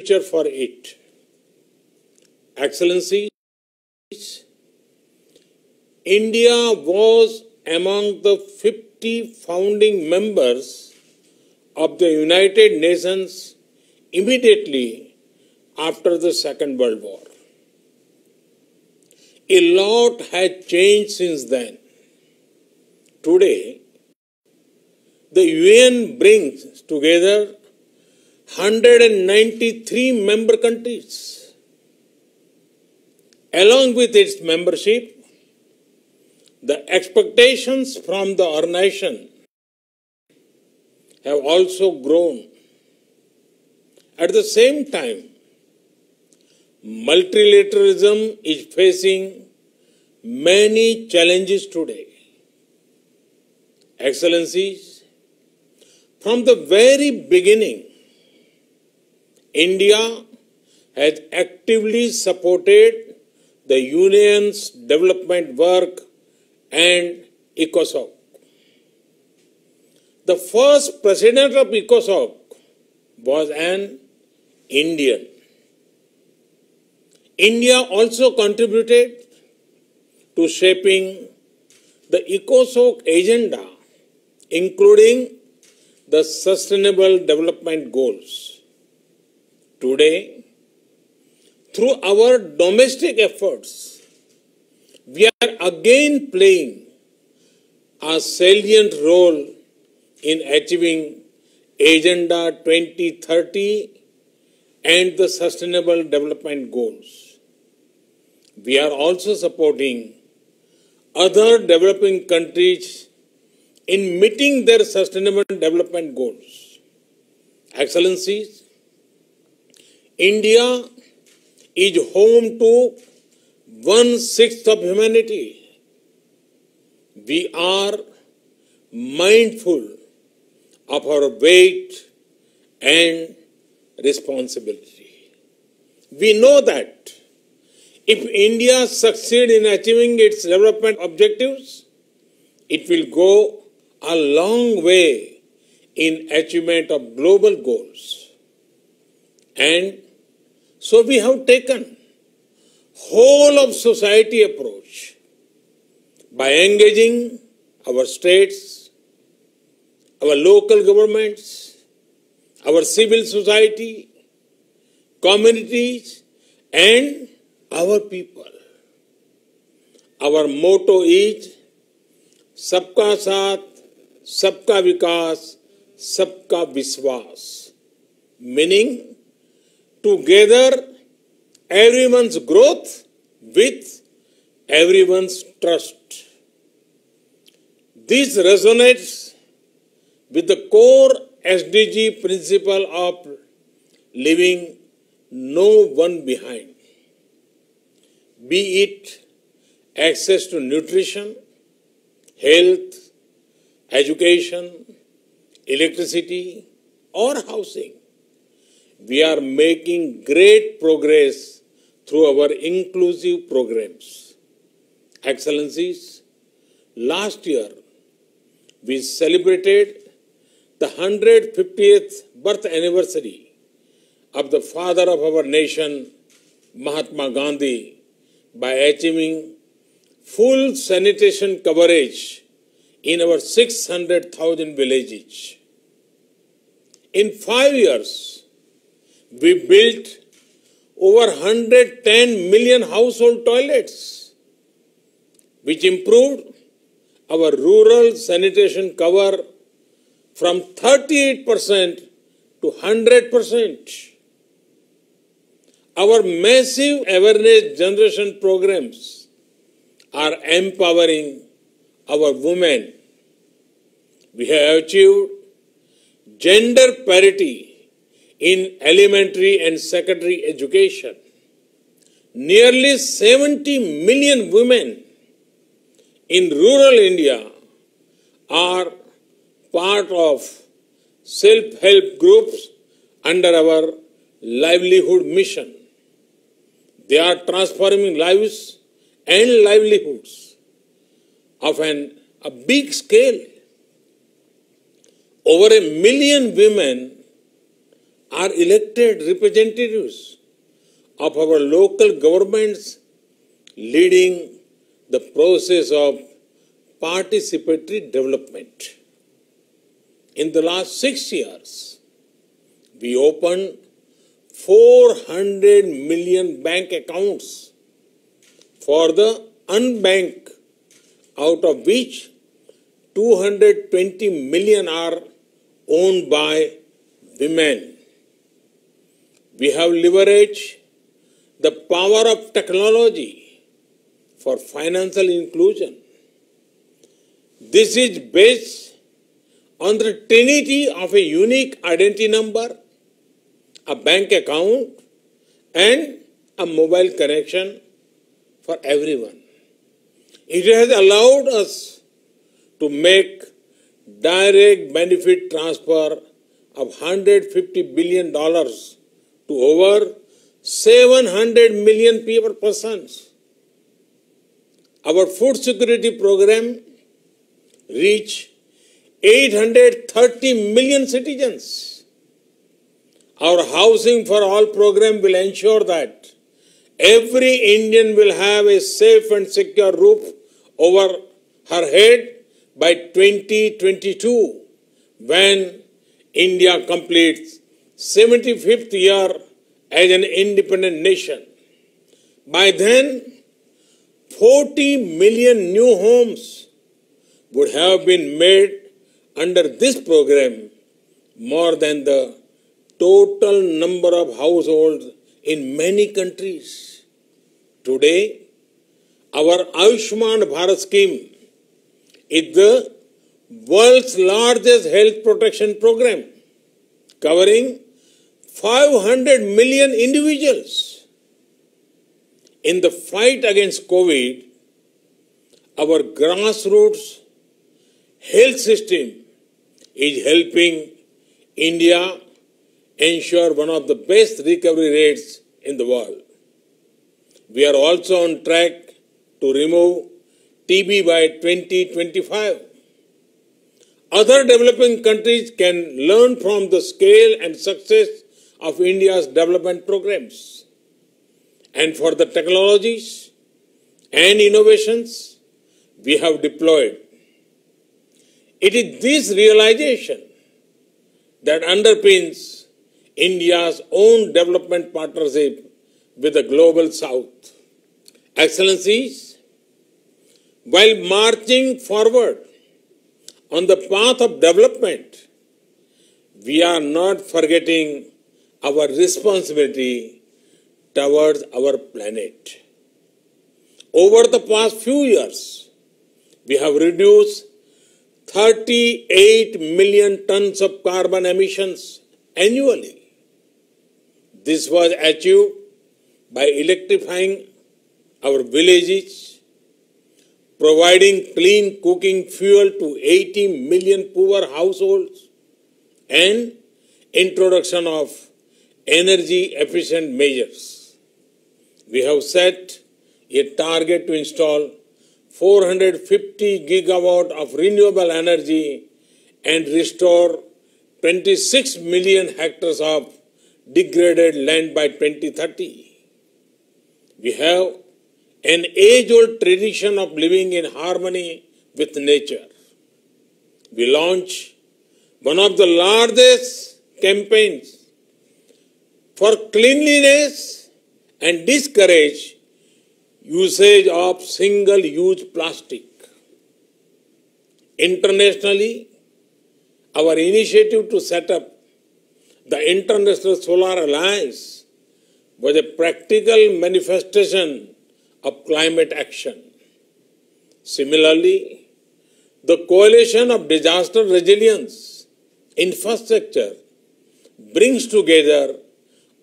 future for it. Excellencies, India was among the 50 founding members of the United Nations immediately after the Second World War. A lot has changed since then. Today, the UN brings together 193 member countries. Along with its membership, the expectations from the organization have also grown. At the same time, multilateralism is facing many challenges today. Excellencies, from the very beginning, India has actively supported the Union's development work and ECOSOC. The first president of ECOSOC was an Indian. India also contributed to shaping the ECOSOC agenda, including the Sustainable Development Goals. Today, through our domestic efforts, we are again playing a salient role in achieving Agenda 2030 and the Sustainable Development Goals. We are also supporting other developing countries in meeting their Sustainable Development Goals. Excellencies, India is home to 1/6 of humanity. We are mindful of our weight and responsibility. We know that if India succeeds in achieving its development objectives, it will go a long way in achievement of global goals. And so we have taken whole of society approach by engaging our states, our local governments, our civil society, communities, and our people. Our motto is Sabka Saath, Sabka Vikas, Sabka Vishwas, meaning together everyone's growth with everyone's trust. This resonates with the core SDG principle of leaving no one behind, be it access to nutrition, health, education, electricity, or housing. We are making great progress through our inclusive programs. Excellencies, last year we celebrated the 150th birth anniversary of the father of our nation, Mahatma Gandhi, by achieving full sanitation coverage in our 600,000 villages. In 5 years, we built over 110 million household toilets, which improved our rural sanitation cover from 38% to 100%. Our massive awareness generation programs are empowering our women. We have achieved gender parity in elementary and secondary education. Nearly 70 million women in rural India are part of self-help groups under our livelihood mission. They are transforming lives and livelihoods of a big scale. Over 1 million women are elected representatives of our local governments, leading the process of participatory development. In the last 6 years, we opened 400 million bank accounts for the unbanked, out of which 220 million are owned by women. We have leveraged the power of technology for financial inclusion. This is based on the trinity of a unique identity number, a bank account, and a mobile connection for everyone. It has allowed us to make direct benefit transfer of $150 billion to over 700 million persons. Our food security program reached 830 million citizens. Our Housing for All program will ensure that every Indian will have a safe and secure roof over her head by 2022, when India completes 75th year as an independent nation. By then, 40 million new homes would have been made under this program, more than the total number of households in many countries. Today, our Ayushman Bharat scheme is the world's largest health protection program, covering 500 million individuals. In the fight against COVID, our grassroots health system is helping India ensure one of the best recovery rates in the world. We are also on track to remove TB by 2025. Other developing countries can learn from the scale and success of India's development programs. And for the technologies and innovations we have deployed, it is this realization that underpins India's own development partnership with the Global South. Excellencies, while marching forward on the path of development, we are not forgetting our responsibility towards our planet. Over the past few years, we have reduced 38 million tons of carbon emissions annually. This was achieved by electrifying our villages, providing clean cooking fuel to 80 million poor households, and introduction of energy-efficient measures. We have set a target to install 450 gigawatt of renewable energy and restore 26 million hectares of degraded land by 2030. We have an age-old tradition of living in harmony with nature. We launched one of the largest campaigns for cleanliness and discourage usage of single-use plastic. Internationally, our initiative to set up the International Solar Alliance was a practical manifestation of climate action. Similarly, the Coalition of Disaster Resilience Infrastructure brings together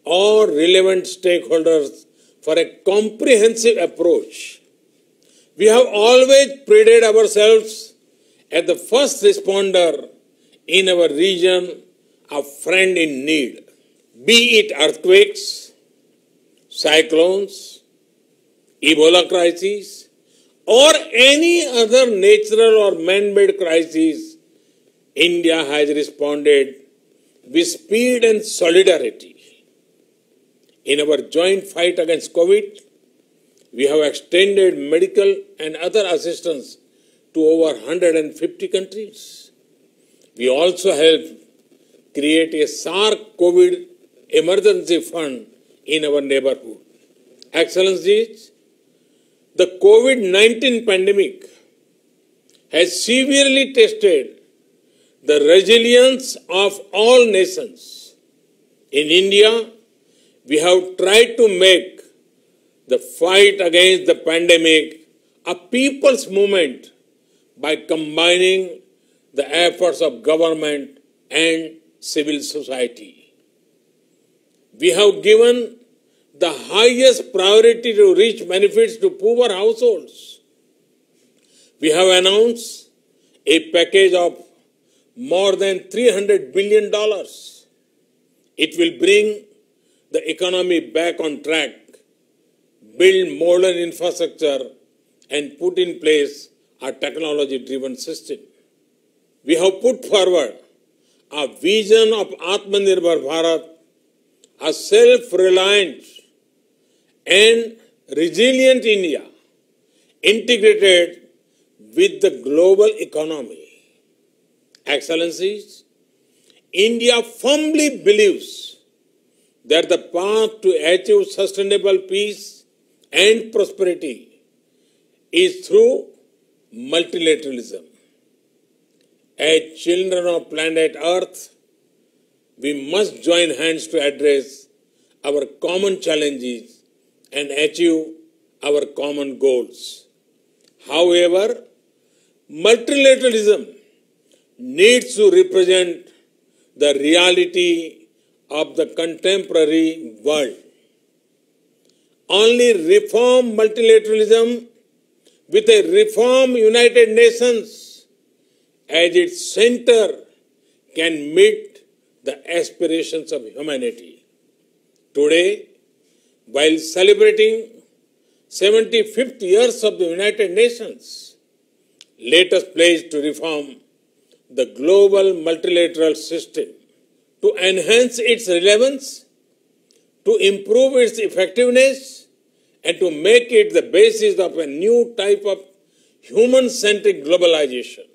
all relevant stakeholders for a comprehensive approach. We have always prided ourselves as the first responder in our region, a friend in need. Be it earthquakes, cyclones, Ebola crises, or any other natural or man-made crisis, India has responded with speed and solidarity. In our joint fight against COVID, we have extended medical and other assistance to over 150 countries. We also helped create a SARC COVID emergency fund in our neighborhood. Excellencies, the COVID-19 pandemic has severely tested the resilience of all nations. In India, we have tried to make the fight against the pandemic a people's movement by combining the efforts of government and civil society. We have given the highest priority to reach benefits to poor households. We have announced a package of more than $300 billion. It will bring the economy back on track, build modern infrastructure, and put in place a technology-driven system. We have put forward a vision of Atmanirbhar Bharat, a self-reliant and resilient India, integrated with the global economy. Excellencies, India firmly believes that the path to achieve sustainable peace and prosperity is through multilateralism. As children of planet Earth, we must join hands to address our common challenges and achieve our common goals. However, multilateralism needs to represent the reality of the contemporary world. Only reform multilateralism with a reform United Nations as its center can meet the aspirations of humanity. Today, while celebrating 75th years of the United Nations, let us pledge to reform the global multilateral system to enhance its relevance, to improve its effectiveness, and to make it the basis of a new type of human-centric globalization.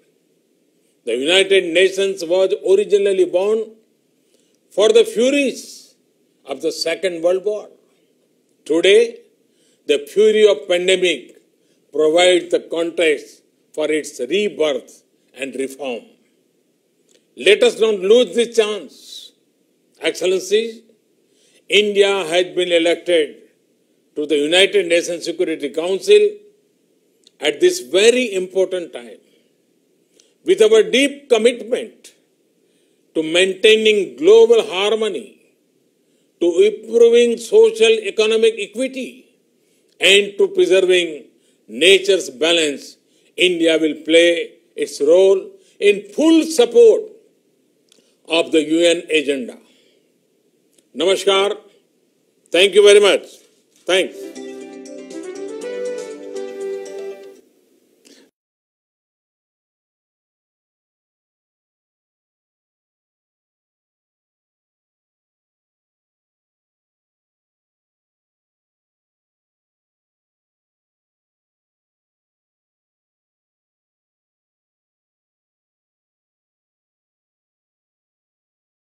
The United Nations was originally born for the furies of the Second World War. Today, the fury of pandemic provides the context for its rebirth and reform. Let us not lose this chance. Excellencies, India has been elected to the United Nations Security Council at this very important time. With our deep commitment to maintaining global harmony, to improving social economic equity, and to preserving nature's balance, India will play its role in full support of the UN agenda. Namaskar. Thank you very much. Thanks.